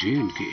J&K।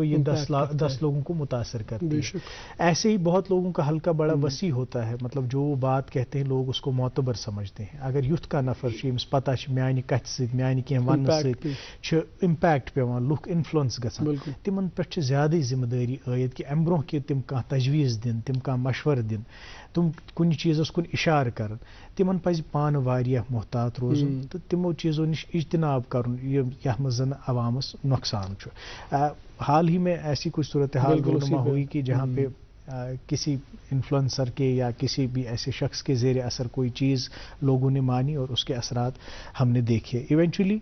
تو یہ 10 لوگوں کو متاثر کرتی ہے. ایسے ہی بہت لوگوں کا حلقہ بڑا وسیع ہوتا ہے, مطلب جو بات کہتے ہیں لوگ اس کو معتبر سمجھتے ہیں. اگر یُتھ کا نفر چھُ ییٚمِس پتہ چھِ میانہِ کتھِ سۭتۍ میانہِ کینٛہہ وننہٕ سۭتۍ چھُ امپیکٹ پیوان, لُکھ انفلوئنس گژھان, تمن پٮ۪ٹھ چھِ زیادٕ ذمہ دٲری عٲید کہ امہِ برونٛہہ کہِ تِم کانٛہہ تجویٖز دِن, تِم کانٛہہ مشورٕ دِن, تِم کُنہِ چیٖزس کُن اِشارٕ کرن, تمن پزِ پانہٕ واریاہ محتاط روزُن تہٕ تِمو چیٖزو نِش اجتناب کرُن یتھ منٛز زن عوامس نقصان چھُ. حال ہی میں ایسی کچھ صورتحال رونما ہوئی کہ جہاں پہ کسی انفلوئنسر کے یا کسی بھی ایسے شخص کے زیر اثر کوئی چیز لوگوں نے مانی اور اس کے اثرات ہم نے دیکھے. ایونچولی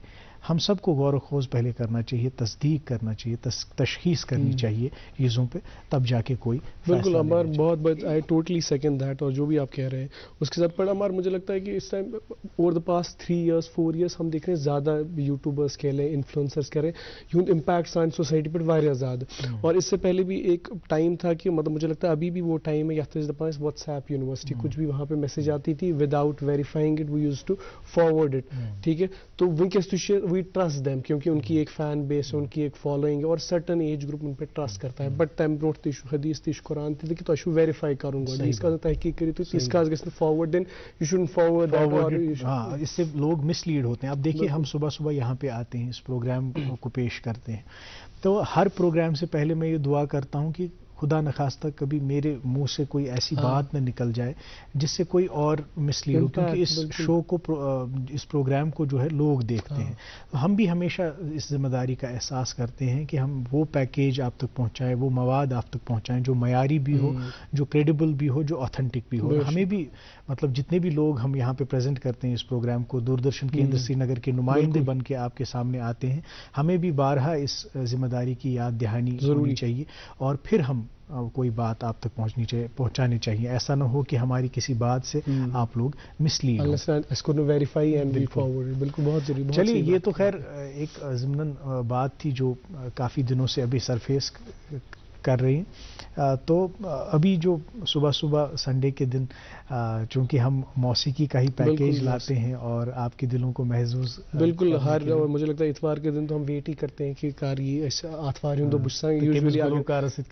ہم سب کو غور و خوض پہلے کرنا چاہیے, تصدیق کرنا چاہیے, تشخیص کرنی چاہیے چیزوں پہ, تب جا کے کوئی. بالکل عمار, بہت بہت آئی ٹوٹلی سیکنڈ دیٹ, اور جو بھی آپ کہہ رہے ہیں اس کے ساتھ. پر عمار مجھے لگتا ہے کہ اس time over the past 3 years 4 years ہم دیکھ رہے ہیں زیادہ یوٹیوبرس کہہ لیں, انفلوئنسرس کہہ رہے ہیں, یوں امپیکٹ سانس سوسائٹی پر واریاہ زیادہ. اور اس سے پہلے بھی ایک ٹائم تھا کہ مطلب مجھے لگتا ہے ابھی بھی وہ ٹائم ہے یتھ دپان واٹس ایپ یونیورسٹی, کچھ بھی وہاں پہ میسج آتی تھی without verifying it we use to forward it. ٹھیک ہے, تو ونکس تہ وی ٹرسٹ دیم کیونکہ ان کی ایک فین بیس ہے, ان کی ایک فالوئنگ ہے, اور سرٹن ایج گروپ ان پہ ٹرسٹ کرتا ہے. بٹ تمہ برونٛٹھ تہ حدیث تہ قرآن تہ کہ تۄہہِ چھُو ویریفائی کرُن گۄڈٕ, ییٖتِس کالس تحقیق کٔرِو تُہۍ تیٖتِس کالس گژھِ نہٕ فارورڈ دِنۍ, یوٗ شوڈنٹ فارورڈ. ہاں, اس سے لوگ مس لیڈ ہوتے ہیں. اب دیکھیے ہم صبح صبح یہاں پہ آتے ہیں, اس پروگرام کو پیش کرتے ہیں, تو ہر پروگرام سے پہلے میں یہ دعا کرتا ہوں کہ خدا نخواستہ کبھی میرے منہ سے کوئی ایسی بات نہ نکل جائے جس سے کوئی اور مس لیڈ ہو, کیونکہ اس شو کو, اس پروگرام کو جو ہے لوگ دیکھتے ہیں. ہم بھی ہمیشہ اس ذمہ داری کا احساس کرتے ہیں کہ ہم وہ پیکیج آپ تک پہنچائیں, وہ مواد آپ تک پہنچائیں جو معیاری بھی ہو, جو کریڈیبل بھی ہو, جو آتھینٹک بھی ہو. ہمیں بھی مطلب جتنے بھی لوگ ہم یہاں پہ پریزنٹ کرتے ہیں اس پروگرام کو, دوردرشن کیندر سری نگر کے نمائندے بن کے آپ کے سامنے آتے ہیں, ہمیں بھی بارہا اس ذمہ داری کی یاد دہانی ہونی چاہیے, اور پھر ہم کوئی بات آپ تک پہنچانی چاہیے. ایسا نہ ہو کہ ہماری کسی بات سے آپ لوگ مس لیڈ ہوں. بالکل بہت ضروری. چلیے, یہ تو خیر ایک ضمناً بات تھی جو کافی دنوں سے ابھی سرفیس کر رہی ہیں. تو ابھی جو صبح صبح سنڈے کے دن چونکہ ہم موسیقی کا ہی پیکیج لاتے ہیں اور آپ کے دلوں کو محظوظ بالکل ہر مجھے لگتا ہے اتوار کے دن تو ہم ویٹ ہی کرتے ہیں کہ کار یہ آتوار ہوں تو بچسان یوزلی گلوکار سے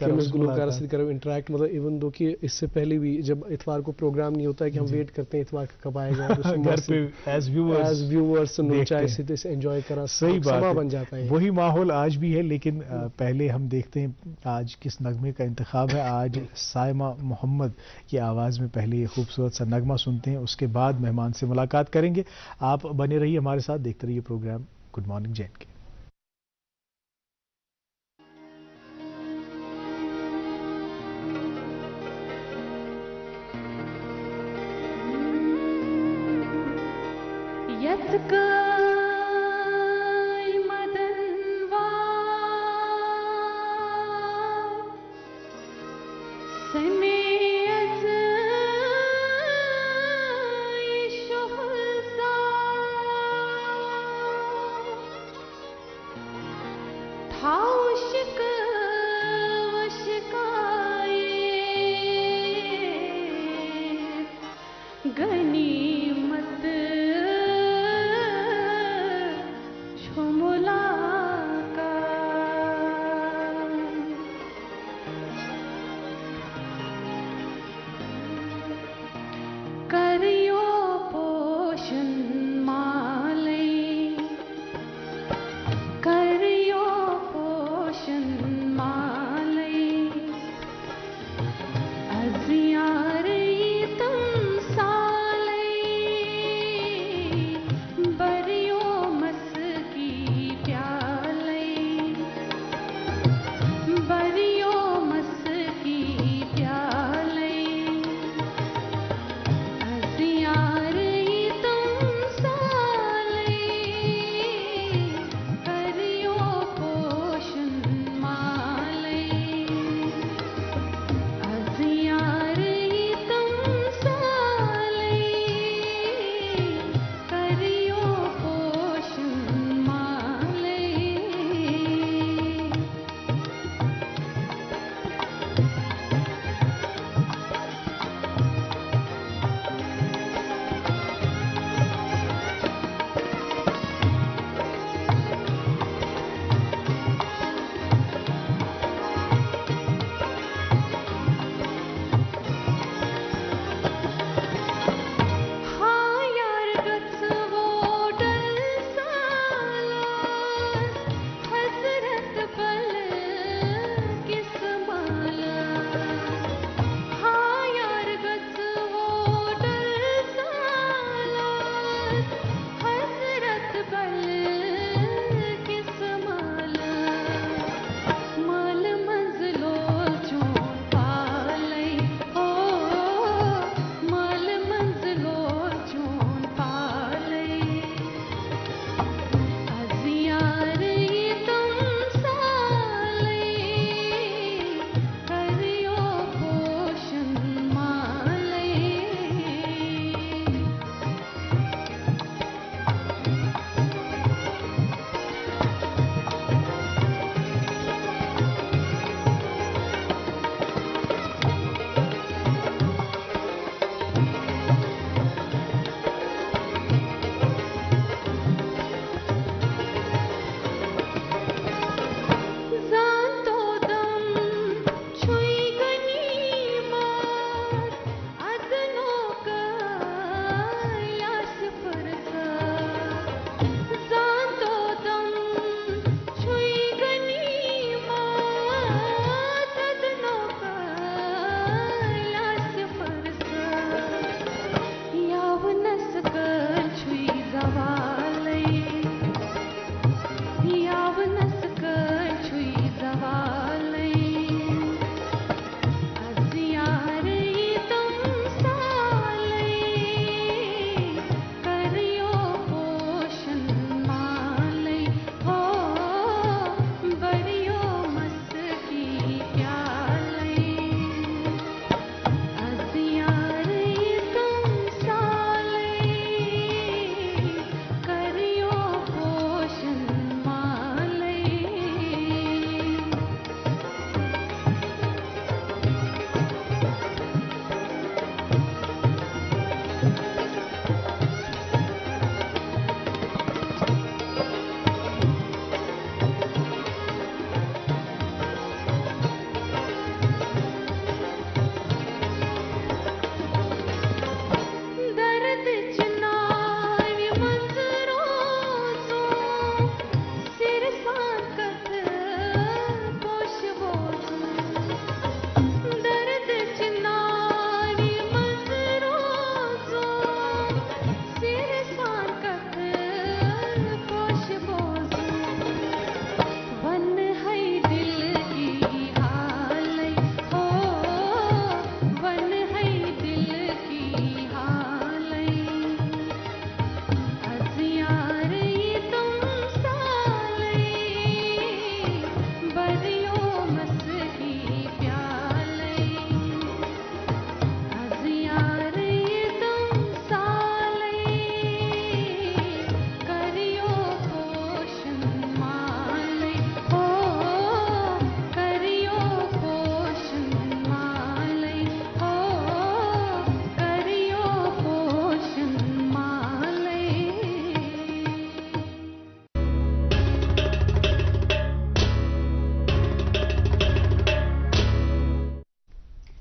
کرو انٹریکٹ, مطلب ایون دو کہ اس سے پہلے بھی جب اتوار کو پروگرام نہیں ہوتا ہے کہ ہم ویٹ کرتے ہیں اتوار کا کب آئے گا, گھر پہ ایز ویورز چائے سے انجوائے کرا, صحیح بات بن جاتا ہے. وہی ماحول آج بھی ہے, لیکن پہلے ہم دیکھتے ہیں آج کس نغمے کا انتخاب ہے. آج سائمہ محمد کی آواز میں پہلے یہ خوبصورت سا نغمہ سنتے ہیں, اس کے بعد مہمان سے ملاقات کریں گے. آپ بنے رہیے ہمارے ساتھ, دیکھتے رہیے programme good morning J and K.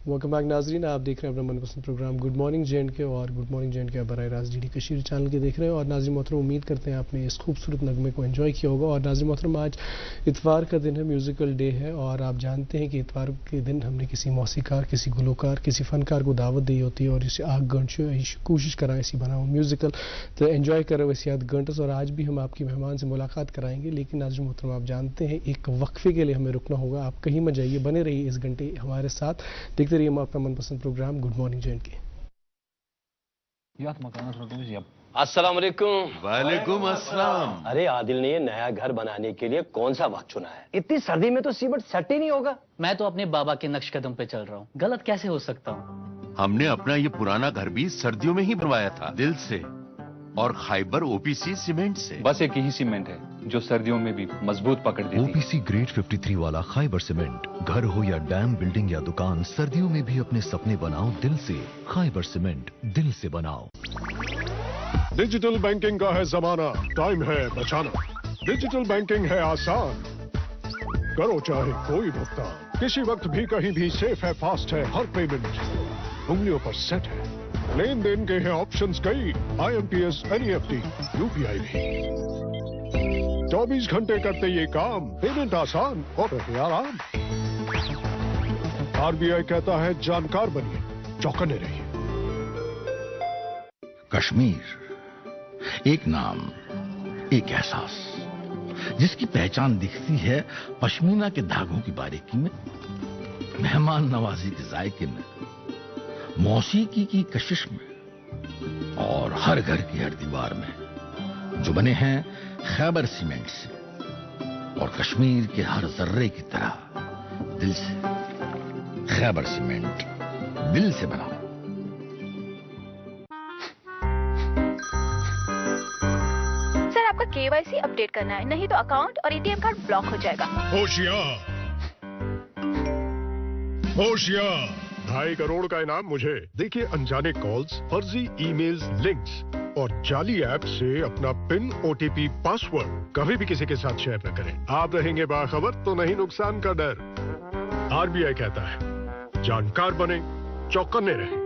Welcome back ناظرین، آپ دیکھ رہے ہیں اپنا من پسند پروگرام گڈ مارننگ JNK اور گڈ مارننگ JNK آپ براہ راست DD کشیر چینل کے دیکھ رہے ہیں. اور ناظرین محترم امید کرتے ہیں آپ نے اس خوبصورت نغمے کو انجوائے کیا ہوگا. اور ناظرین محترم آج اتوار کا دن ہے، میوزیکل ڈے ہے، اور آپ جانتے ہیں کہ اتوار کے دن ہم نے کسی موسیقار، کسی گلوکار، کسی فنکار کو دعوت دی ہوتی ہے اور اسے آگ گھنٹ کوشش کرائیں اسی بناؤ میوزیکل تو انجوائے کریں ویسے آدھ گھنٹس. اور آج بھی ہم آپ کی مہمان سے ملاقات کرائیں گے، لیکن ناظرین محترم آپ جانتے ہیں ایک وقفے کے لیے ہمیں رکنا ہوگا. آپ کہیں مت جائیے، بنے رہیے اس گھنٹے ہمارے ساتھ، دیکھتے رہیے ہم آپ کا من پسند پروگرام گڈ مارننگ JNK. السلام علیکم. وعلیکم السلام. ارے عادل نے یہ نیا گھر بنانے کے لیے کون سا وقت چنا ہے؟ اتنی سردی میں تو سیمنٹ سیٹ ہی نہیں ہوگا. میں تو اپنے بابا کے نقش قدم پہ چل رہا ہوں، غلط کیسے ہو سکتا ہوں؟ ہم نے اپنا یہ پرانا گھر بھی سردیوں میں ہی بنوایا تھا، دل سے، اور خیبر OPC سیمنٹ سے. بس ایک ہی سیمنٹ ہے جو سردیوں میں بھی مضبوط پکڑ دیتی ہے. OPC گریڈ 53 والا خیبر سیمنٹ. گھر ہو یا ڈیم، بلڈنگ یا دکان، سردیوں میں بھی اپنے سپنے بناؤ دل سے. خیبر سیمنٹ، دل سے بناؤ. ڈیجیٹل بینکنگ کا ہے زمانہ، ٹائم ہے بچانا. ڈیجیٹل بینکنگ ہے آسان، کرو چاہے کوئی بھگتان، کسی وقت بھی کہیں بھی، سیف ہے، فاسٹ ہے، ہر پیمنٹ انگلیوں پر سیٹ ہے. لین دین کے ہیں آپشنز کئی، IMPS، NEFT، UPI بھی. 24 گھنٹے کرتے یہ کام، پیمنٹ آسان اور رہے آرام. RBI کہتا ہے جانکار بنیے، چوکنے رہیے. کشمیر، ایک نام، ایک احساس، جس کی پہچان دکھتی ہے پشمینہ کے دھاگوں کی باریکی میں، مہمان نوازی کے ذائقے میں، موسیقی کی کشش میں، اور ہر گھر کی ہر دیوار میں، جو بنے ہیں خیبر سیمنٹ سے اور کشمیر کے ہر ذرے کی طرح دل سے. خیبر سیمنٹ، دل سے بناؤ. KYC اپڈیٹ کرنا ہے، نہیں تو اکاؤنٹ اور ATM کارڈ بلاک ہو جائے گا. ہوشیار، ہوشیار. 2.5 کروڑ کا انعام مجھے. دیکھیے انجانے کالز، فرضی ای میلز، لنکس اور جعلی ایپ سے اپنا پن، OTP، پاسورڈ کبھی بھی کسی کے ساتھ شیئر نہ کریں. آپ رہیں گے باخبر تو نہیں نقصان کا ڈر. RBI کہتا ہے جانکار بنے، چوکنے رہیں.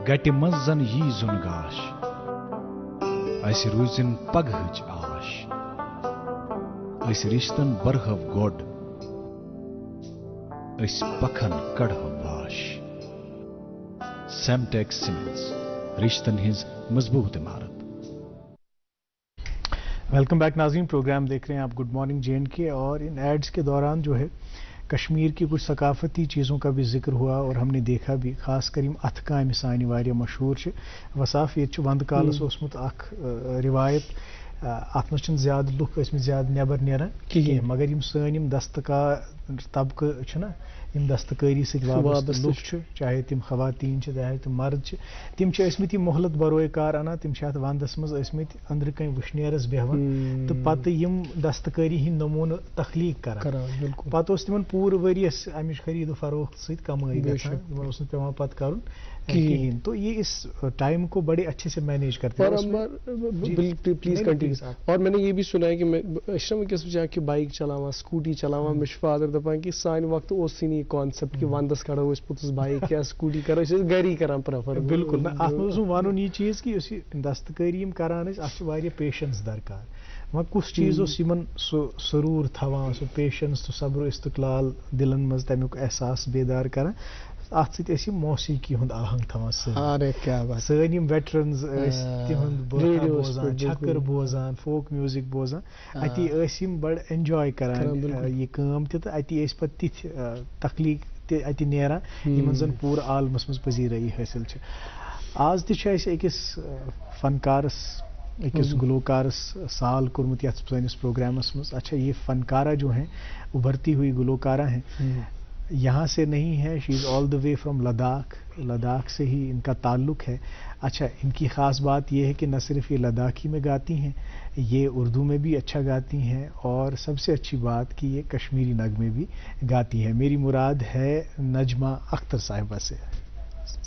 گٹہِ منٛز زن یی زُن گاش، اسہِ روٗزِن پگہٕچ آش. أسۍ رِشتن برہو گۄڈ، أسۍ پکھن کڑہو واش. سیمٹیک سیمنٹس، رشتن ہٕنٛز مضبوط عمارت. ویلکم بیک ناظرین، پروگرام دیکھ رہے ہیں آپ گڈ مارننگ JNK. اور ان ایڈز کے دوران جو ہے کشمیر کی کچھ ثقافتی چیزوں کا بھی ذکر ہوا اور ہم نے دیکھا بھی، خاص کر اتھ کامہ سانہ واریاہ مشہور چھ. وصاف یہ ونٛدٕ کالس اوسمُت اکھ روایت، اتھ منٛز چھنہٕ زیادٕ لُکھ ٲسمٕتۍ زیادٕ نیبر نیران کہیٖنۍ، مگر یم سٲنۍ یم دستکار طبقہٕ چھِنہ، یم دستکٲری سۭتۍ وابستہٕ لُکھ چھِ، چاہے تم خواتین چھِ چاہے تم مرد چھِ، تم چھِ ٲسمٕتۍ یہِ مۄحلت بروے کار انان. تم چھِ اتھ ونٛدس منٛز ٲسمٕتۍ أنٛدرٕ کَنۍ وٕشنیرس بیٚہوان تہٕ پتہٕ یم دستکٲری ہٕنٛدۍ نموٗنہٕ تخلیٖق کران. پتہٕ اوس تمن پوٗرٕ ؤریس امِچ خرید و فروخت سۭتۍ کمٲے گژھان، تمن اوس نہٕ پیٚوان پتہٕ کرُن کہیٖنۍ. تو یہ اس ٹائم کو بڑے اچھے سے مینیج کرتے ہیں. Please continue. اور میں نے یہ بھی سنا ہے کہ میں ونکس وچان کہ بائک چلاوان، سکوٹی چلاوان، مےٚ چھُ فادر دپان کہ سانہِ وقتہٕ اوسٕے نہٕ یہِ کانسیپٹ کہ ونٛدس کڑو أسۍ پوٚتُس بایک یا سکوٹی کرو، أسۍ ٲسۍ گری کران پریفر. بالکل، اتھ منٛز اوسُم ونُن یہِ چیٖز کہ یُس یہِ دستکٲری یِم کران ٲسۍ، اتھ چھِ واریاہ پیشنس درکار. وۄنۍ کُس چیٖز اوس یِمن سُہ سروٗر تھاوان، سُہ پیشنس تہٕ صبر و استقلال دلن منٛز تمیُک احساس بیدار کران. اتھ سۭتۍ ٲسۍ یِم موسیقی ہُنٛد آہنگ تھاوان سٲنۍ یِم ویٹرنز ٲسۍ تِہُنٛد بٲتھا بوزان، چھکٕر بوزان، فوک میوٗزک بوزان. اتی ٲسۍ یِم بڑٕ اٮ۪نجاے کران یہِ کٲم تہِ، تہٕ اتی ٲسۍ پتہٕ تِتھۍ تخلیٖق تہِ اتہِ نیران یِمن زن پوٗرٕ عالمس منٛز پذیٖرٲیی حٲصِل چھِ. آز تہِ چھُ اَسہِ أکِس فنکارس، أکِس گلوکارس سال کوٚرمُت یتھ سٲنِس پروگرامس منٛز. اچھا یہ فنکارہ جو ہیں، ابھرتی ہوئی گلوکارہ ہیں، یہاں سے نہیں ہے، شی از آل دا وے فرام لداخ. لداخ سے ہی ان کا تعلق ہے. اچھا، ان کی خاص بات یہ ہے کہ نہ صرف یہ لداخی میں گاتی ہیں، یہ اردو میں بھی اچھا گاتی ہیں، اور سب سے اچھی بات کہ یہ کشمیری نغمے بھی گاتی ہیں. میری مراد ہے نجمہ اختر صاحبہ سے.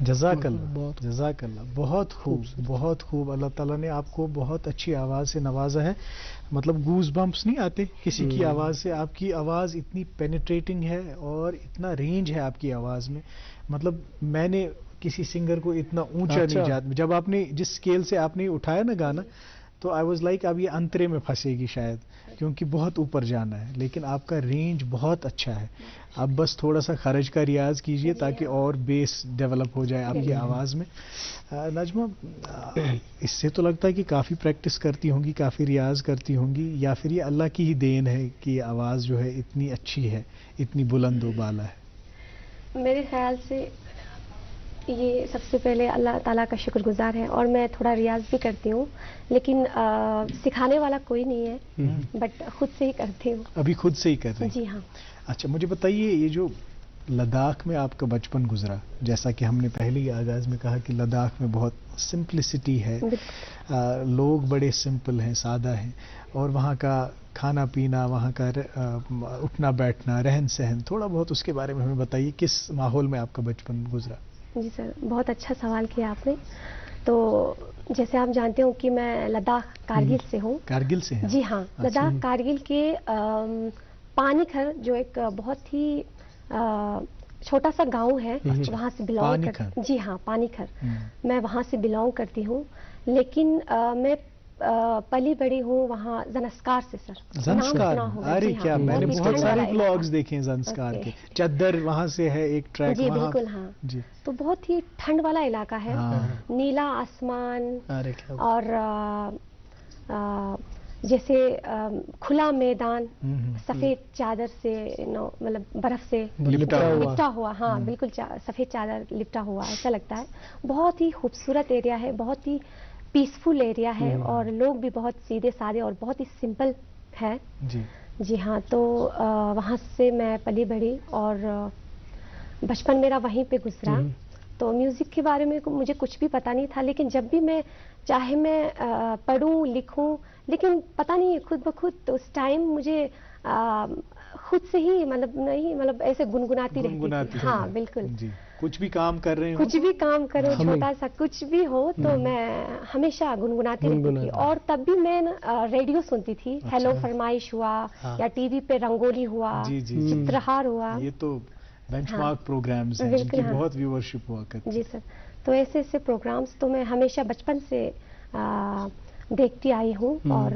جزاک اللہ بہت خوب اللہ تعالیٰ نے آپ کو بہت اچھی آواز سے نوازا ہے. مطلب گوز بمپس نہیں آتے کسی کی آواز سے. آپ کی آواز اتنی پینیٹریٹنگ ہے اور اتنا رینج ہے آپ کی آواز میں. مطلب میں نے کسی سنگر کو اتنا اونچا نہیں جاتا. جب آپ نے جس اسکیل سے آپ نے اٹھایا نا گانا تو آئی واز لائک اب یہ انترے میں پھنسے گی شاید کیونکہ بہت اوپر جانا ہے. لیکن آپ کا رینج بہت اچھا ہے. آپ بس تھوڑا سا خرج کا ریاض کیجئے تاکہ اور بیس ڈیولپ ہو جائے آپ کی آواز میں. نجمہ اس سے تو لگتا ہے کہ کافی پریکٹس کرتی ہوں گی, کافی ریاض کرتی ہوں گی, یا پھر یہ اللہ کی ہی دین ہے کہ یہ آواز جو ہے اتنی اچھی ہے, اتنی بلند و بالا ہے؟ میرے خیال سے یہ سب سے پہلے اللہ تعالیٰ کا شکر گزار ہے, اور میں تھوڑا ریاض بھی کرتی ہوں لیکن سکھانے والا کوئی نہیں ہے, بٹ خود سے ہی کرتی ہوں. ابھی خود سے ہی کر رہی ہیں؟ جی ہاں. اچھا مجھے بتائیے یہ جو لداخ میں آپ کا بچپن گزرا, جیسا کہ ہم نے پہلے ہی آغاز میں کہا کہ لداخ میں بہت سمپلسٹی ہے, لوگ بڑے سمپل ہیں, سادہ ہیں, اور وہاں کا کھانا پینا, وہاں کا اٹھنا بیٹھنا, رہن سہن, تھوڑا بہت اس کے بارے میں ہمیں بتائیے کس ماحول میں آپ کا بچپن گزرا. جی سر, بہت اچھا سوال کیا آپ نے. تو جیسے آپ جانتے ہوں کہ میں لداخ کارگل سے ہوں. کارگل سے ہیں؟ جی ہاں. لداخ کارگل کے پانی کھر جو ایک بہت ہی چھوٹا سا گاؤں ہے, وہاں سے بلانگ کرتی. جی ہاں, پانی کھر. میں وہاں سے بلانگ کرتی ہوں, لیکن میں پلی بڑی ہوں وہاں زنسکار سے. سر زنسکار, ارے کیا, میں نے بہت سارے بلاگز دیکھے ہیں زنسکار کے. چدر وہاں سے ہے ایک ٹریک. جی بالکل ہاں. جی تو بہت ہی ٹھنڈ والا علاقہ ہے, نیلا آسمان, اور جیسے کھلا میدان سفید چادر سے مطلب برف سے لپٹا ہوا. ہاں بالکل, سفید چادر لپٹا ہوا ایسا لگتا ہے. بہت ہی خوبصورت ایریا ہے, بہت ہی پیسفل ایریا ہے, اور لوگ بھی بہت سیدھے سادے اور بہت ہی سمپل ہے. جی ہاں. تو وہاں سے میں پلی بڑھی اور بچپن میرا وہیں پہ گزرا. تو میوزک کے بارے میں مجھے کچھ بھی پتہ نہیں تھا, لیکن جب بھی میں چاہے میں پڑھوں لکھوں, لیکن پتہ نہیں خود بخود اس ٹائم مجھے خود سے ہی مطلب ایسے گنگناتی رہتی تھی. ہاں بالکل. کچھ بھی کام کر رہے ہوں, کچھ بھی کام کرو, چھوٹا سا کچھ بھی ہو, تو میں ہمیشہ گنگناتی رہتی تھی. اور تب بھی میں ریڈیو سنتی تھی. ہیلو فرمائش ہوا, یا ٹی وی پہ رنگولی ہوا, چترہار ہوا. یہ تو بینچ مارک پروگرامز ہیں جن کی بہت ویورشپ ہوا کرتی. جی سر. تو ایسے ایسے پروگرامز تو میں ہمیشہ بچپن سے دیکھتی آئی ہوں, اور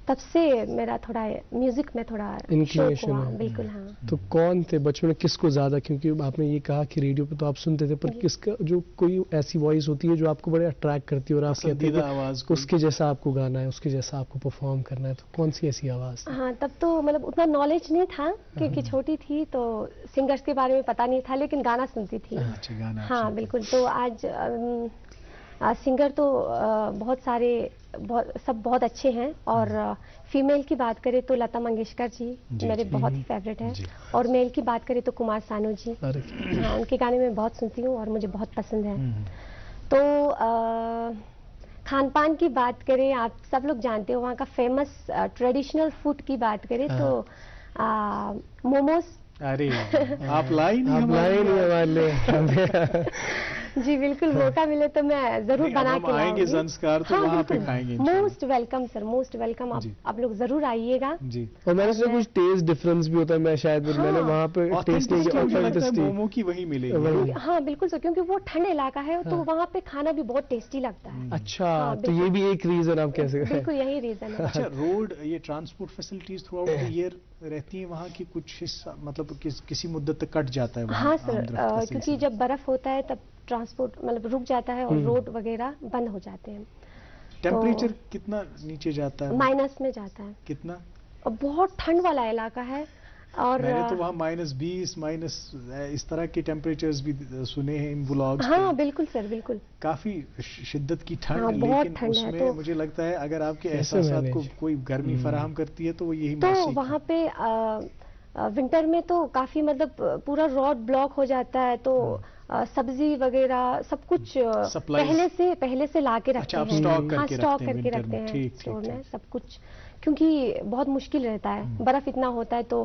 تب سے میرا تھوڑا میوزک میں تھوڑا شوق ہوا. بالکل ہاں. تو کون تھے بچپن میں, کس کو زیادہ, کیونکہ آپ نے یہ کہا کہ ریڈیو پہ تو آپ سنتے تھے, پر کس کا جو کوئی ایسی وائس ہوتی ہے جو آپ کو بڑے اٹریکٹ کرتی ہے اور آپ کہتے ہیں اس کے جیسا آپ کو گانا ہے, اس کے جیسا آپ کو پرفارم کرنا ہے, تو کون سی ایسی آواز؟ ہاں تب تو مطلب اتنا نالج نہیں تھا کیونکہ چھوٹی تھی, تو سنگرز کے بارے میں پتہ نہیں تھا, لیکن گانا سنتی تھی. ہاں بالکل. تو آج سنگر تو بہت سارے سب بہت اچھے ہیں, اور فیمیل کی بات کریں تو لتا منگیشکر جی میرے بہت ہی فیوریٹ ہیں, اور میل کی بات کریں تو کمار سانو جی. ہاں ان کے گانے میں بہت سنتی ہوں اور مجھے بہت پسند ہے. تو کھان پان کی بات کریں, آپ سب لوگ جانتے ہو وہاں کا فیمس ٹریڈیشنل فوڈ کی بات کریں تو موموز. ارے آپ لائی جی بالکل, موقع ملے تو میں ضرور بنا کے آئیں گے زنسکار, تو وہاں پہ کھائیں گے. Most welcome sir, most welcome. آپ لوگ ضرور آئیے گا. جی. اور میں نے سنا کچھ ٹیسٹ ڈفرنس بھی ہوتا ہے, میں شاید میں نے وہاں پہ ٹیسٹ مومو کی وہی ملے گی. ہاں بالکل سر, کیونکہ وہ ٹھنڈ علاقہ ہے تو وہاں پہ کھانا بھی بہت ٹیسٹی لگتا ہے. اچھا, تو یہ بھی ایک ریزن آپ کہہ سکتے ہیں. بالکل یہی ریزن ہے. اچھا, روڈ یہ transport facilities throughout the year رہتی ہیں وہاں کی, کچھ حصہ مطلب کسی مدت تک کٹ جاتا ہے وہاں؟ ہاں سر, کیونکہ جب برف ہوتا ہے تب ٹرانسپورٹ مطلب رک جاتا ہے اور روڈ وغیرہ بند ہو جاتے ہیں. ٹیمپریچر کتنا نیچے جاتا ہے؟ مائنس میں جاتا ہے. کتنا؟ بہت ٹھنڈ والا علاقہ ہے, اور میں نے تو وہاں -20 اس طرح کے ٹیمپریچرز بھی سنے ہیں ان بلاگز. ہاں بالکل سر, بالکل. کافی شدت کی ٹھنڈ, لیکن اس میں مجھے لگتا ہے اگر آپ کے احساسات کو کوئی گرمی فراہم کرتی ہے تو وہ یہی تو وہاں پہ ونٹر میں تو کافی مطلب پورا روڈ بلاک ہو جاتا ہے, تو سبزی وغیرہ سب کچھ پہلے سے لا کے رکھتے ہیں. ہاں اسٹاک کر کے رکھتے ہیں اسٹور میں سب کچھ, کیونکہ بہت مشکل رہتا ہے, برف اتنا ہوتا ہے تو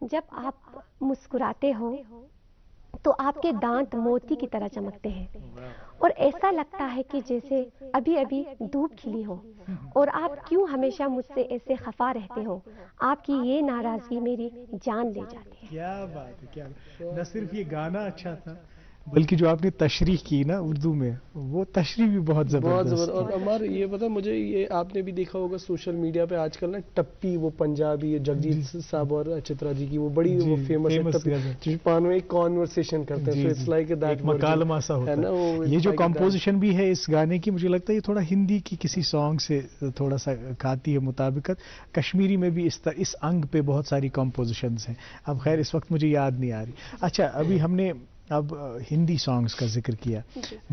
جب آپ مسکراتے ہو تو آپ کے دانت موتی کی طرح چمکتے ہیں اور ایسا لگتا ہے کہ جیسے ابھی ابھی دھوپ کھلی ہو، اور آپ کیوں ہمیشہ مجھ سے ایسے خفا رہتے ہو؟ آپ کی یہ ناراضگی میری جان لے جاتی ہے۔ کیا بات ہے، کیا نہ صرف یہ گانا اچھا تھا بلکہ جو آپ نے تشریح کی نا اردو میں، وہ تشریح بھی بہت زبردست۔ اور عمر یہ پتا مجھے، یہ آپ نے بھی دیکھا ہوگا سوشل میڈیا پہ آج کل نا ٹپی، وہ پنجابی جگجیت صاحب اور چترا جی کی وہ بڑی وہ فیمس ہے، جو پانویں ایک کانورسیشن کرتے ہیں، اٹس لائک دیٹ مکالمہ سا ہوتا ہے۔ یہ جو کمپوزیشن بھی ہے اس گانے کی، مجھے لگتا ہے یہ تھوڑا ہندی کی کسی سانگ سے تھوڑا سا کھاتی ہے مطابقت۔ کشمیری میں بھی اس انگ پہ بہت ساری کمپوزیشنز ہیں، اب خیر اس وقت مجھے یاد نہیں آ رہی۔ اچھا، ابھی ہم نے اب ہندی سانگز کا ذکر کیا،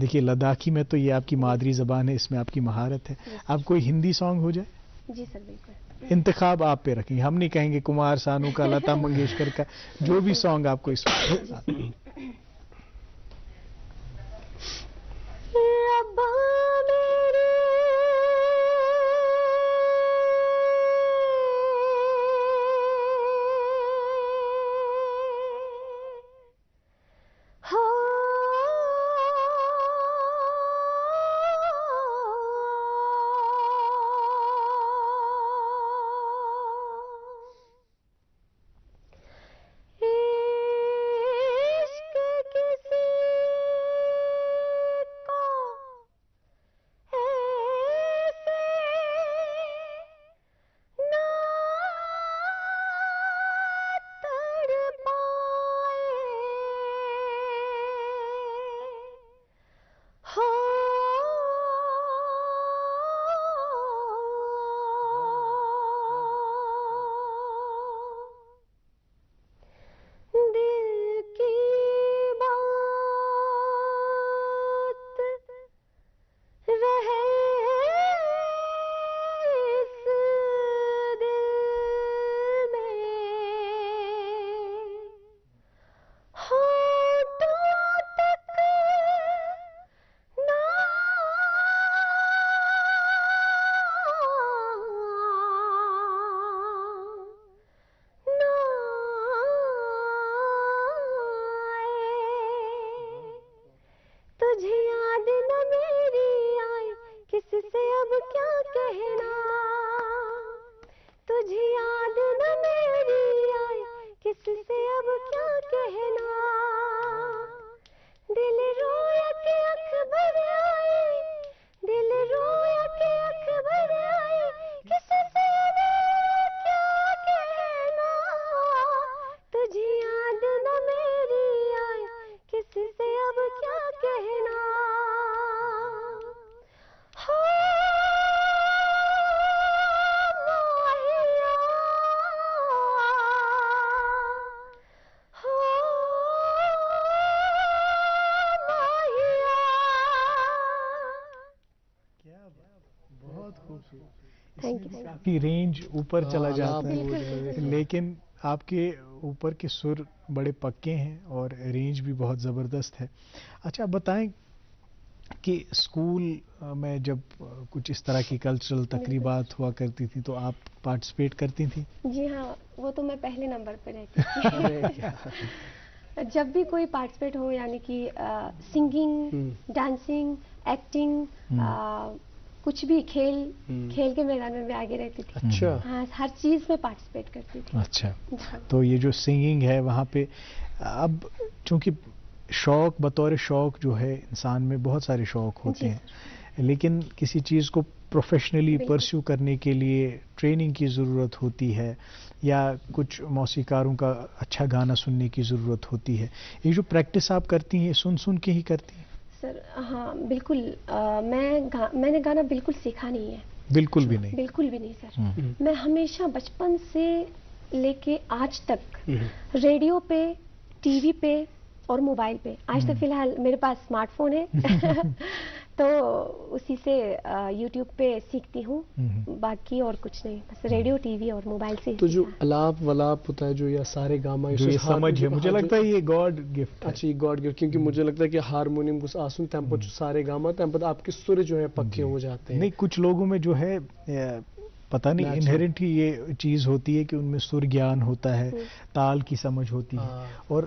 دیکھیے لداخی میں تو یہ آپ کی مادری زبان ہے، اس میں آپ کی مہارت ہے۔ اب کوئی ہندی سانگ ہو جائے؟ جی سر بالکل، انتخاب آپ پہ رکھیں، ہم نہیں کہیں گے کمار سانو کا، لتا منگیشکر کا، جو بھی سانگ آپ کو اس وقت کی رینج اوپر چلا جاتا ہے، لیکن آپ کے اوپر کے سر بڑے پکے ہیں اور رینج بھی بہت زبردست ہے۔ اچھا بتائیں کہ اسکول میں جب کچھ اس طرح کی کلچرل تقریبات ہوا کرتی تھی تو آپ پارٹیسپیٹ کرتی تھیں؟ جی ہاں، وہ تو میں پہلے نمبر پہ رہتی تھی۔ جب بھی کوئی پارٹیسپیٹ ہو، یعنی کہ سنگنگ، ڈانسنگ، ایکٹنگ، کچھ بھی کھیل کے میدان میں آگے رہتی تھی۔ اچھا، ہاں، ہر چیز میں پارٹیسپیٹ کرتی تھی۔ اچھا، تو یہ جو سنگنگ ہے وہاں پہ، اب چونکہ شوق بطور شوق جو ہے انسان میں بہت سارے شوق ہوتے ہیں، لیکن کسی چیز کو پروفیشنلی پرسیو کرنے کے لیے ٹریننگ کی ضرورت ہوتی ہے، یا کچھ موسیقاروں کا اچھا گانا سننے کی ضرورت ہوتی ہے۔ یہ جو پریکٹس آپ کرتی ہیں سن کے ہی کرتی ہیں؟ سر ہاں بالکل، میں نے گانا بالکل سیکھا نہیں ہے، بالکل بھی نہیں؟ بالکل بھی نہیں سر۔ میں ہمیشہ بچپن سے لے کے آج تک ریڈیو پہ، ٹی وی پہ اور موبائل پہ، آج تک فی الحال میرے پاس اسمارٹ فون ہے تو اسی سے یوٹیوب پہ سیکھتی ہوں، باقی اور کچھ نہیں، بس ریڈیو، ٹی وی اور موبائل سے۔ تو جو الاپ ولاپ ہوتا ہے، جو یا سارے گاما، سمجھ ہے، مجھے لگتا ہے یہ گاڈ گفٹ۔ اچھا، یہ گاڈ گفٹ، کیونکہ مجھے لگتا ہے کہ ہارمونیم کو آسن تم پر سارے گاما تم پر آپ کے سر جو ہے پکے ہو جاتے ہیں۔ نہیں، کچھ لوگوں میں جو ہے پتہ نہیں انہیرنٹ ہی یہ چیز ہوتی ہے کہ ان میں سر گیان ہوتا ہے, تال کی سمجھ ہوتی ہے, اور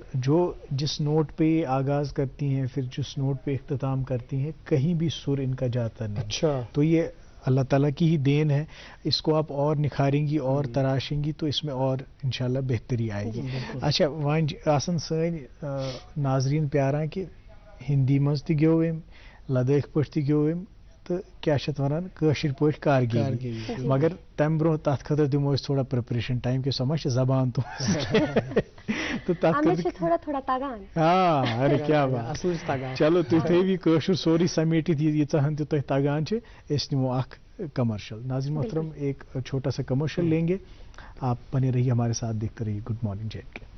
جس نوٹ پہ یہ آغاز کرتی ہیں پھر جس نوٹ پہ اختتام کرتی ہیں کہیں بھی سر ان کا جاتا نہیں. اچھا, تو یہ اللہ تعالیٰ کی ہی دین ہے. اس کو آپ اور نکھاریں گی اور تراشیں گی تو اس میں اور انشاءاللہ بہتری آئے گی. اچھا وان آسن سن ناظرین پیاران کہ ہندی مز تہ گیو أمۍ, لدٲخ پٲٹھۍ تہ گیو أمۍ, تو کیا چھِ اَتھ وَنان کٲشِر پٲٹھۍ کارگیری, مگر تَمہِ برونٛہہ تَتھ خٲطرٕ دِمو أسۍ تھوڑا پریپریشن ٹایم کہ سۄ ما چھِ زبان تو تَتھ خٲطرٕ تھوڑا تھوڑا تگان. ہاں ارے کیا بات, چلو تُہۍ تھٲیِو کٲشُر سورُے سمیٹِتھ ییٖژاہن تہِ تۄہہِ تگان چھِ. أسۍ نِمو اکھ کمرشل. ناظرین محترم ایک چھوٹا سا کمرشل لیں گے, آپ بنے رہیے ہمارے ساتھ, دیکھتے رہیے گڈ مارننگ جے کے.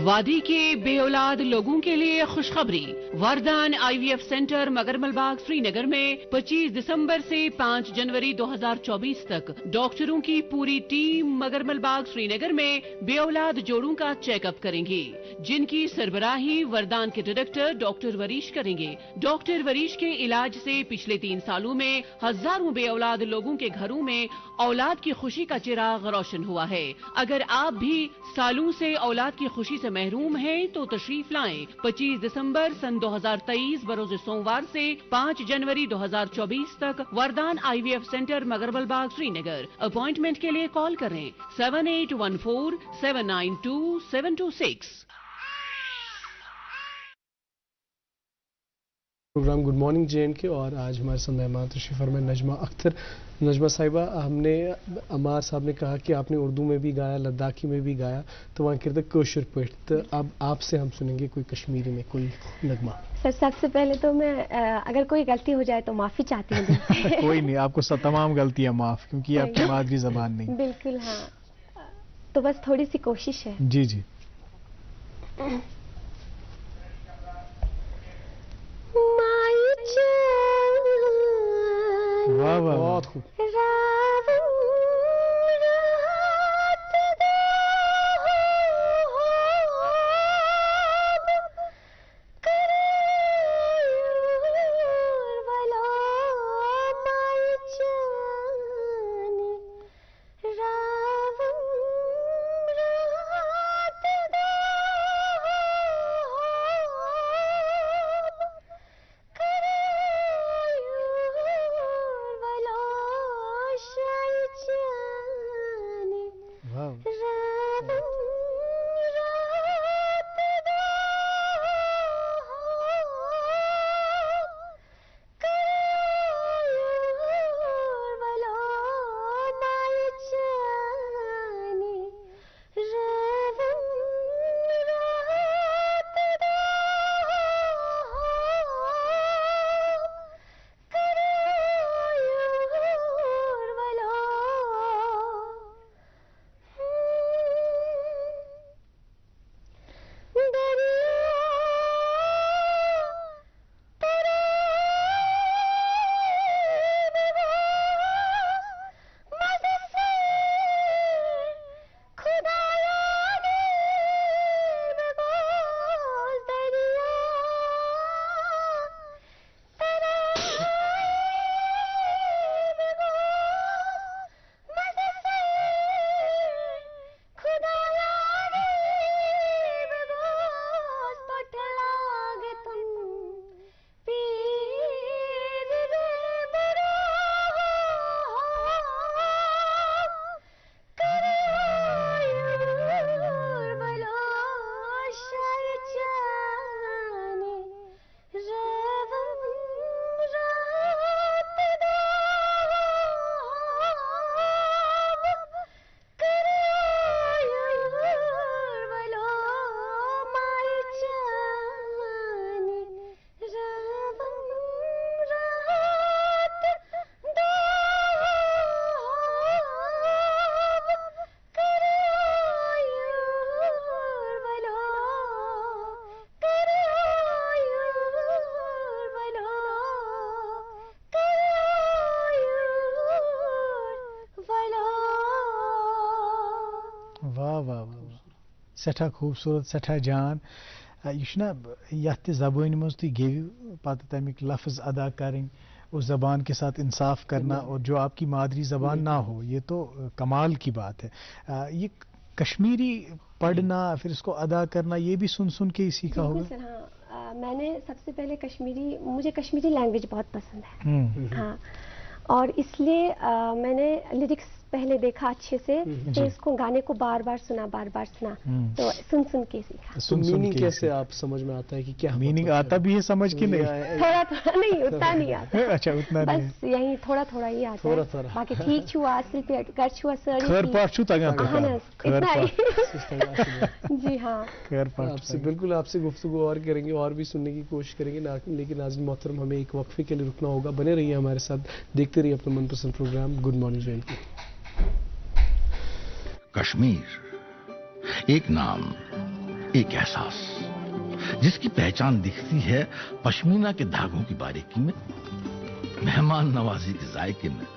وادی کے بے اولاد لوگوں کے لیے خوشخبری. وردان IVF سینٹر مگرمل باغ سری نگر میں 25 دسمبر سے 5 جنوری 2024 تک ڈاکٹروں کی پوری ٹیم مگرمل باغ سری نگر میں بے اولاد جوڑوں کا چیک اپ کریں گی, جن کی سربراہی وردان کے ڈائریکٹر ڈاکٹر وریش کریں گے. ڈاکٹر وریش کے علاج سے پچھلے 3 سالوں میں ہزاروں بے اولاد لوگوں کے گھروں میں اولاد کی خوشی کا چراغ روشن ہوا ہے. اگر آپ بھی سالوں سے اولاد کی خوشی سے محروم ہیں تو تشریف لائیں. 25 دسمبر سن 2023 بروز سوموار سے 5 جنوری 2024 تک وردان IVF سینٹر مگرمل باغ سری نگر. اپوائنٹمنٹ کے لیے کال کریں 7814 792 726. پروگرام گڈ مارننگ JNK, اور آج ہمارے ساتھ مہمان تشریف فرما نجمہ اختر. نجمہ صاحبہ, ہم نے عمار صاحب نے کہا کہ آپ نے اردو میں بھی گایا, لداخی میں بھی گایا, تو وہاں کردہ کوشر پٲٹھۍ, تو اب آپ سے ہم سنیں گے کوئی کشمیری میں کوئی نغمہ. سر سب سے پہلے تو میں اگر کوئی غلطی ہو جائے تو معافی چاہتی ہوں. کوئی نہیں, آپ کو تمام غلطیاں معاف, کیونکہ یہ آپ کی مادری زبان نہیں. بالکل ہاں, تو بس تھوڑی سی کوشش ہے. جی جی. واہ واہ, بہت خوب. سٹھا خوبصورت, سٹھا جان. یہ نا یتھ تہِ زبٲنۍ منٛز تُہۍ گیٚوِو پتہٕ تمیُک لفظ ادا کرٕنۍ, اس زبان کے ساتھ انصاف کرنا اور جو آپ کی مادری زبان نہ ہو، یہ تو کمال کی بات ہے. یہ کشمیری پڑھنا پھر اس کو ادا کرنا یہ بھی سن کے ہی سیکھا ہوگا؟ سر ہاں، میں نے سب سے پہلے مجھے کشمیری لینگویج بہت پسند ہے ہاں، اور اس لیے میں نے لیرکس پہلے دیکھا اچھے سے، پھر اس کو گانے کو بار بار سنا تو سن کے سیکھا. میننگ کیسے آپ سمجھ میں آتا ہے کہ کیا میننگ آتا بھی ہے سمجھ کے نہیں؟ تھوڑا نہیں، اتنا نہیں آتا. اچھا اتنا نہیں، بس یہی تھوڑا ہی آتا ہے. باقی ٹھیک چھو اصل پہ کر چھو سر خیر پاٹ چھو تگا تو اتنا ہی. جی ہاں، خیر پاٹ. آپ سے بالکل آپ سے گفتگو اور کریں گے اور بھی سننے کی کوشش کریں گے، لیکن ناظرین محترم ہمیں ایک وقفے کے لیے رکنا ہوگا. بنے رہیے ہمارے ساتھ، دیکھتے رہیے اپنا من پسند پروگرام گڈ مارننگ جے. کشمیر ایک نام، ایک احساس جس کی پہچان دکھتی ہے پشمینہ کے دھاگوں کی باریکی میں، مہمان نوازی کے ذائقے میں،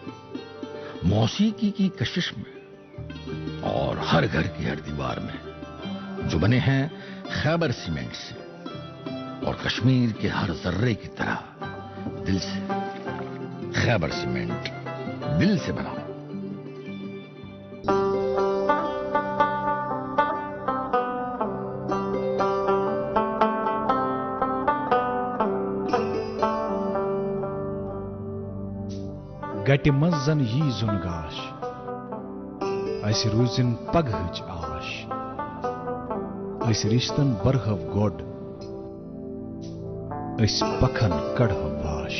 موسیقی کی کشش میں، اور ہر گھر کی ہر دیوار میں، جو بنے ہیں خیبر سیمنٹ سے اور کشمیر کے ہر ذرے کی طرح دل سے. خیبر سیمنٹ، دل سے بنا. گٹہِ منٛز زن یی زُن گاش، اسہِ روٗزِن پگہٕچ آش، أسۍ رِشتن برہو گۄڈ، أسۍ پکھن کڑہو واش.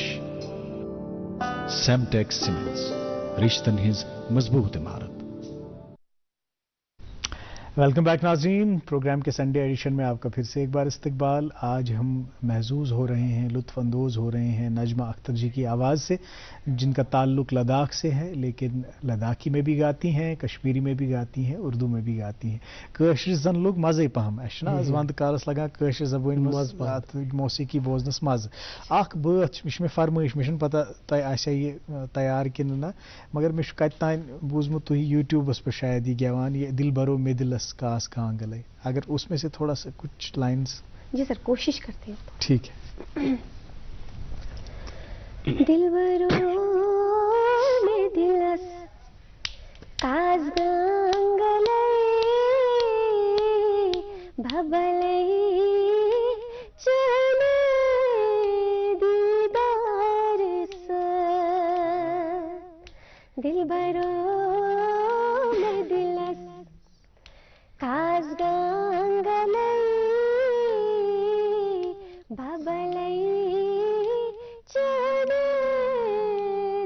سیمٹیکس سیمنٹس، رشتن ہٕنٛز مضبوط عمارت. ویلکم بیک ناظرین، پروگرام کے سنڈے ایڈیشن میں آپ کا پھر سے ایک بار استقبال. آج ہم محظوظ ہو رہے ہیں، لطف اندوز ہو رہے ہیں نجمہ اختر جی کی آواز سے، جن کا تعلق لداخ سے ہے، لیکن لداخی میں بھی گاتی ہیں، کشمیری میں بھی گاتی ہیں، اردو میں بھی گاتی ہیں. کٲشِر زن لوگ مزے پہم، اَسہِ چھُنہ آز ونٛدٕ کالس لگان کٲشِر زبٲنۍ منٛز موسیقی بوزنس مزٕ. اکھ بٲتھ یہِ چھِ مےٚ فرمٲیش، مےٚ چھُنہٕ پتہ تۄہہِ آسیا یہِ تیار کِنہٕ نہ، مگر مےٚ چھُ کتہِ تانۍ بوٗزمُت تُہۍ یوٗٹیوٗبس پٮ۪ٹھ شاید یہِ گٮ۪وان، یہِ دل بھرو میں دلس کاس کانگلے. اگر اس میں سے تھوڑا سا کچھ لائنز. جی سر، کوشش کرتے ہیں. ٹھیک ہے. دل بھرو میں دلس کاس کانگلے بھبلے چنے دیدار سر. دل بھرو میں دلس کاس گانگلے بھبلے چنے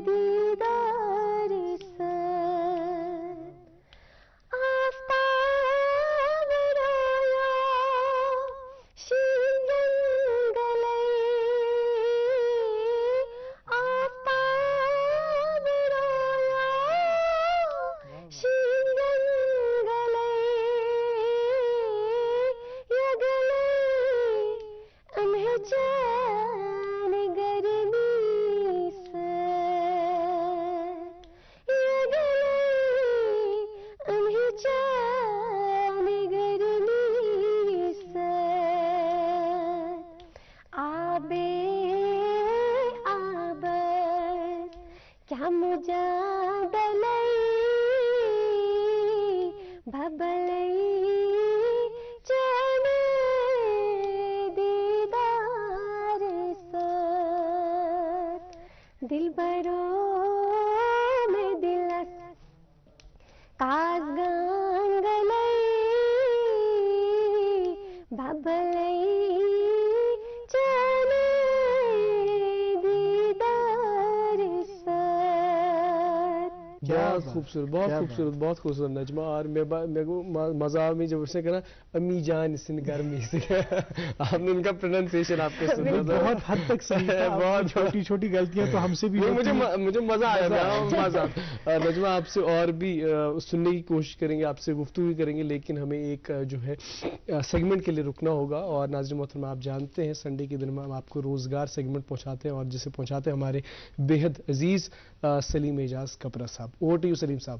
دیدار سر. آفتاب رایا شینگلے، آفتاب رایا شینگلے یگلے امہیں چین گرمی سر. یگلے امہیں چین گرمی سر. آبے آبر کیا مجادلے بھبلے چنے دیدار سر. دل بھرو میں دلس کاس گانگلے بھبلے چنے دیدار سر. بہت خوبصورت، بہت خوبصورت، بہت خوبصورت نجمہ. اور میرے کو مزہ آ جب اس نے کہا امی جان سن گرمی سے، آپ نے ان کا پروننسیشن آپ کو سنا تھا، بہت حد تک صحیح تھا. بہت چھوٹی چھوٹی غلطیاں تو ہم سے بھی مجھے مزہ آیا. مزہ. نجمہ آپ سے اور بھی سننے کی کوشش کریں گے، آپ سے گفتگو کریں گے، لیکن ہمیں ایک جو ہے سیگمنٹ کے لیے رکنا ہوگا. اور ناظرین محترم، آپ جانتے ہیں سنڈے کے دن میں ہم آپ کو روزگار سیگمنٹ پہنچاتے ہیں، اور جسے پہنچاتے ہیں ہمارے بے حد عزیز سلیم اعجاز کپرا صاحب. اوور ٹو یو سلیم صاحب.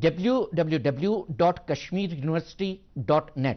www.kashmiruniversity.net।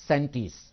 37।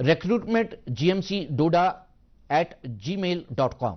recruitmentgmcdoda@gmail.com।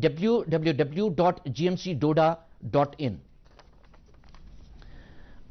www.gmcdoda.in।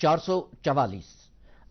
444।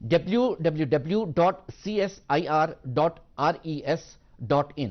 www.csir.res.in।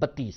32,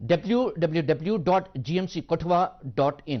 www.gmckotwa.in।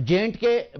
J&K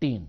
3।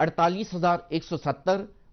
48,170,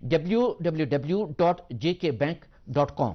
www.jkbank.com।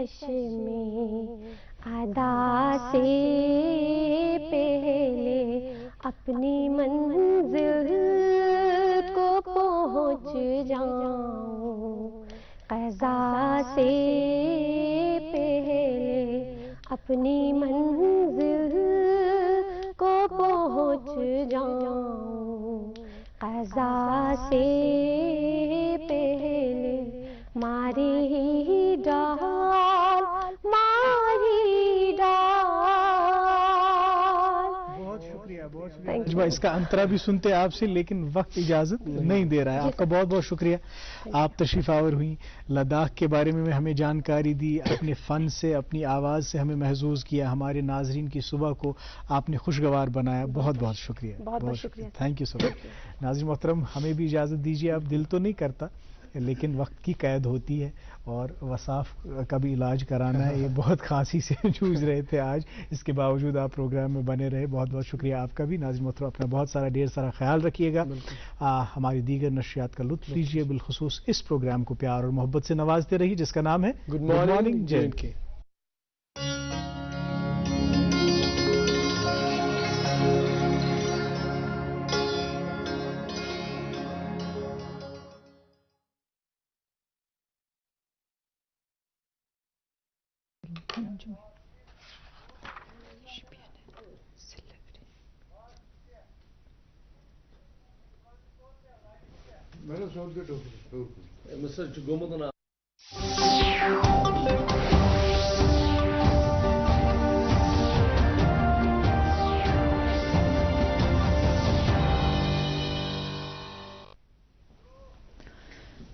چشمے ادا سے پہلے اپنی منزل کو پہنچ جاؤں، قضا سے پہلے اپنی منزل کو پہنچ جاؤں، قضا سے پہلے ماری ڈال ماری ڈال۔ بہت شکریہ، بہت شکریہ۔ اس کا انترا بھی سنتے آپ سے، لیکن وقت اجازت نہیں دے رہا ہے۔ آپ کا بہت بہت شکریہ، آپ تشریف آور ہوئی، لداخ کے بارے میں ہمیں جانکاری دی، اپنے فن سے اپنی آواز سے ہمیں محظوظ کیا، ہمارے ناظرین کی صبح کو آپ نے خوشگوار بنایا۔ بہت بہت شکریہ، بہت بہت شکریہ، تھینک یو سو مچ۔ ناظرین محترم، ہمیں بھی اجازت دیجیے، اب دل تو نہیں کرتا لیکن وقت کی قید ہوتی ہے، اور وصاف کا بھی علاج کرانا ہے۔ یہ بہت کھانسی سے جوجھ رہے تھے آج، اس کے باوجود آپ پروگرام میں بنے رہے، بہت بہت شکریہ آپ کا بھی۔ ناظرین محترم، اپنا بہت سارا ڈھیر سارا خیال رکھیے گا، ہماری دیگر نشریات کا لطف لیجیے، بالخصوص اس پروگرام کو پیار اور محبت سے نوازتے رہیے جس کا نام ہے گڈ مارننگ JNK۔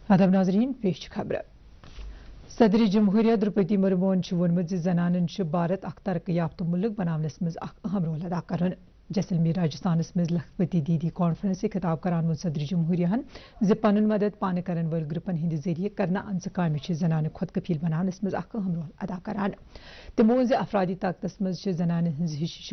آداب ناظرین، پیش خبر۔ صدر جمہوریہ درپدی مرمون وونمت زنانن بھارت اخ ترقی یافتہ ملک بناونس مز اہم رول ادا کرن۔ جیسلمیر راجستھانس مز لکھپتی دیدی کانفرنس سے خطاب کران وون صدر جمہوریہ پن مدد پانہ کرن ول گروپن ہند ذریعہ کرنا آمژ کامہ زنانہ خود کفیل بناونس مز اہم رول ادا کران۔ تمو وون افرادی طاقتس مز زنانن ہز